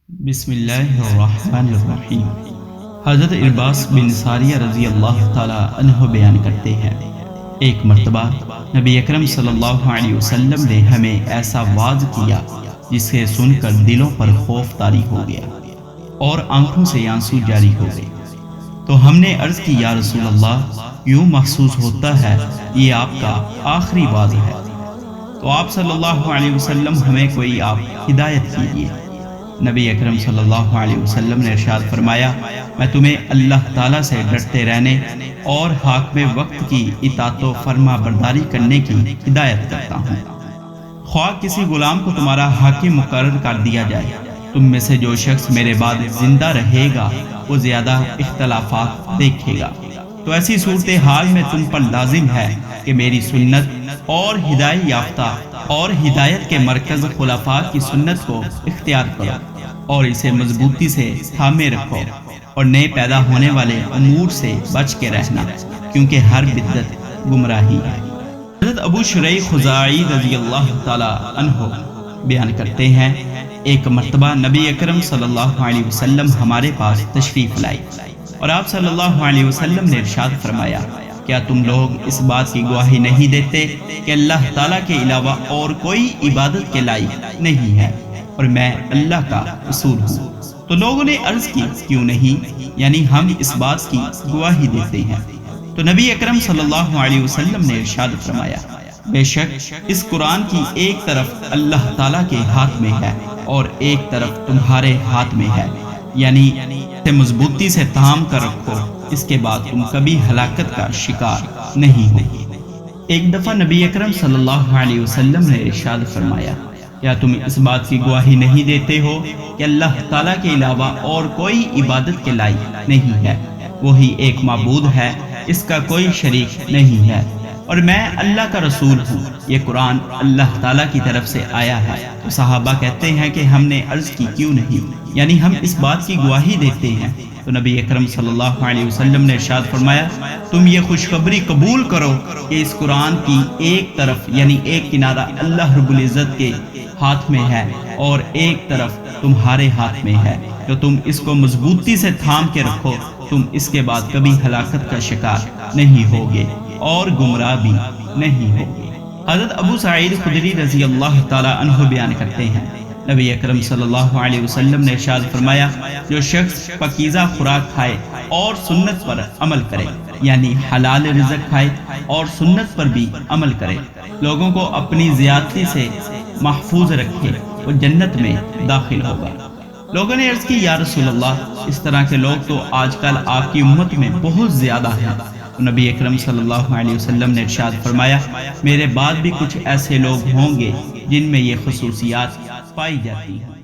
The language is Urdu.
بسم اللہ الرحمن الرحیم۔ حضرت عرباس بن ساریہ رضی اللہ تعالی عنہ بیان کرتے ہیں، ایک مرتبہ نبی اکرم صلی اللہ علیہ وسلم نے ہمیں ایسا واعظ کیا جسے سن کر دلوں پر خوف طاری ہو گیا اور آنکھوں سے آنسو جاری ہو گئے۔ تو ہم نے عرض کی، یا رسول اللہ، یوں محسوس ہوتا ہے یہ آپ کا آخری واعظ ہے، تو آپ صلی اللہ علیہ وسلم ہمیں کوئی آپ ہدایت کیجیے۔ نبی اکرم صلی اللہ علیہ وسلم نے ارشاد فرمایا، میں تمہیں اللہ تعالیٰ سے ڈرتے رہنے اور حاکم وقت کی اطاعت و فرما برداری کرنے کی ہدایت کرتا ہوں۔ خواہ کسی غلام کو تمہارا حاکم مقرر کر دیا جائے، تم میں سے جو شخص میرے بعد زندہ رہے گا وہ زیادہ اختلافات دیکھے گا، تو ایسی صورتحال میں تم پر لازم ہے کہ میری سنت اور ہدایت یافتہ اور ہدایت کے مرکز خلفاء کی سنت کو اختیار کرو اور اسے مضبوطی سے تھامے رکھو، اور نئے پیدا ہونے والے امور سے بچ کے رہنا، کیونکہ ہر بدعت گمراہی ہے۔ حضرت ابو شریح خزاعی رضی اللہ تعالی عنہ بیان کرتے ہیں، ایک مرتبہ نبی اکرم صلی اللہ علیہ وسلم ہمارے پاس تشریف لائے اور آپ صلی اللہ علیہ وسلم نے ارشاد فرمایا، کیا تم لوگ اس بات کی گواہی نہیں دیتے کہ اللہ تعالیٰ کے علاوہ اور کوئی عبادت کے لائق نہیں ہے اور میں اللہ کا رسول ہوں؟ تو لوگوں نے عرض کی، کیوں نہیں، یعنی ہم اس بات کی گواہی دیتے ہیں۔ تو نبی اکرم صلی اللہ علیہ وسلم نے ارشاد فرمایا، بے شک اس قرآن کی ایک طرف اللہ تعالیٰ کے ہاتھ میں ہے اور ایک طرف تمہارے ہاتھ میں ہے، یعنی اسے مضبوطی سے تھام کر رکھو، اس کے بعد تم کبھی ہلاکت کا شکار نہیں ہوگی۔ ایک دفعہ نبی اکرم صلی اللہ علیہ وسلم نے ارشاد فرمایا، کیا تم اس بات کی گواہی نہیں دیتے ہو کہ اللہ تعالیٰ کے علاوہ اور کوئی عبادت کے لائق نہیں ہے، وہی ایک معبود ہے، اس کا کوئی شریک نہیں ہے، اور میں اللہ کا رسول ہوں، یہ قرآن اللہ تعالیٰ کی طرف سے آیا ہے؟ تو صحابہ کہتے ہیں کہ ہم نے عرض کی، کیوں نہیں، یعنی ہم اس بات کی گواہی دیتے ہیں۔ تو نبی اکرم صلی اللہ علیہ وسلم نے ارشاد فرمایا، تم یہ خوشخبری قبول کرو کہ اس قرآن کی ایک طرف یعنی ایک کنارہ اللہ رب العزت کے ہاتھ میں ہے اور ایک طرف تمہارے ہاتھ میں ہے، تو تم اس کو مضبوطی سے تھام کے رکھو، تم اس کے بعد کبھی ہلاکت کا شکار نہیں ہوگے اور گمراہ بھی نہیں ہوگے۔ حضرت ابو سعید خدری رضی اللہ تعالی عنہ بیان کرتے ہیں، نبی اکرم صلی اللہ علیہ وسلم نے ارشاد فرمایا، جو شخص پاکیزہ خوراک کھائے اور سنت پر عمل کرے، یعنی حلال رزق کھائے اور سنت پر بھی عمل کرے، لوگوں کو اپنی زیادتی سے محفوظ رکھے، وہ جنت میں داخل ہوگا۔ لوگوں نے عرض کی، یا رسول اللہ، اس طرح کے لوگ تو آج کل آپ کی امت میں بہت زیادہ ہیں۔ نبی اکرم صلی اللہ علیہ وسلم نے ارشاد فرمایا، میرے بعد بھی کچھ ایسے لوگ ہوں گے جن میں یہ خصوصیات پائی جاتی ہیں۔